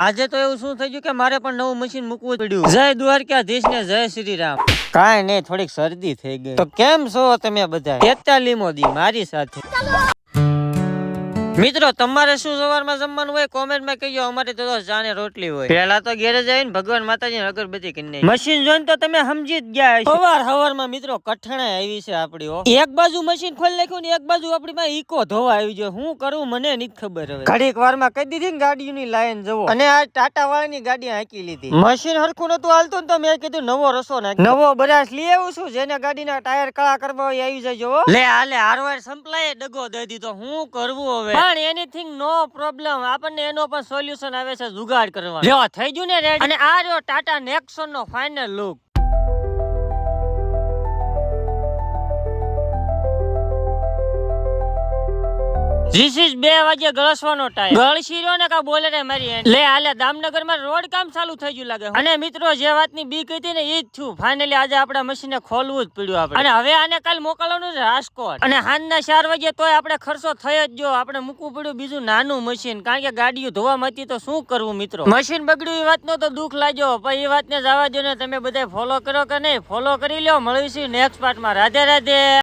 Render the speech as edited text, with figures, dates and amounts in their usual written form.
આજે તો એવું શું થઈ ગયું કે મારે પણ નવું મશીન મૂકવું પડ્યું. જય દ્વારકાધીશ ને જય શ્રી રામ. કાંઈ નહીં, થોડીક શરદી થઈ ગઈ. તો કેમ છો તમે બધા? 43મો દી મારી સાથે. મિત્રો તમારે શું સવારમાં જમવાનું હોય કોમેન્ટમાં કહેજો. અમારે તો જાને રોટલી હોય. પેલા તો ગેરેજ આવીને ભગવાન માતાજી અગરબત્તી કરી નાખી. મશીન જોઈને તો તમે સમજી જ ગયા. સવારમાં મિત્રો કઠણાઈ આવી છે આપડી. એક બાજુ મશીન ખોલી નાખ્યું ને એક બાજુ આપડી માં ઈકો ધોવા આવી ગયો. શું કરું મને નથી ખબર. હવે ઘડીક વારમાં કહી દીધી ને ગાડીઓની લાઈન જવો, અને આ ટાટા વાળાની ગાડી હાંકી લીધી. મશીન હરખું નતું હાલતું ને તો મેં કીધું નવો રસો નાખ, નવો બ્રશ લઈ આવું છું. જેને ગાડીના ટાયર કળા કરવા હોય આવી જજો. લે હાલે હારવાર સંપલાય ડગો દઈ દીધો. શું કરવું હવે? પણ એનીથિંગ નો પ્રોબ્લેમ, આપણને એનો પણ સોલ્યુશન આવે છે જુગાડ કરવાનો. લ્યો થઈ ગયું ને રેડી. અને આ રહ્યો ટાટા નેક્સોન નો ફાઇનલ લુક. This is 2 વાગે ગળસવાનો ટાઈમ. ગળસી રહ્યો ને કા બોલે રે મારી. લે હાલે દામનગર માં રોડ કામ ચાલુ થઈ ગયું લાગે. અને મિત્રો જે વાતની બીક હતી ને એ જ થયું. ફાઇનલી આજે આપડા મશીનને ખોલવું જ પડ્યું આપણે. અને હવે આને કાલ મોકલવાનું છે રાજકોટ. અને સાંજના 4 વાગે તોય આપણે ખર્ચો થઈ જ જો. આપણે મૂકવું પડ્યું બીજું નાનું મશીન, કારણ કે ગાડીઓ ધોવામાં હતી તો શું કરવું મિત્રો. મશીન બગડ્યું એ વાતનો તો દુઃખ લાગ્યો, પણ એ વાતને જવા દો ને. તમે બધા ફોલો કરો કે નહીં? ફોલો કરી લો. મળીશું નેક્સ્ટ પાર્ટમાં. રાધે રાધે.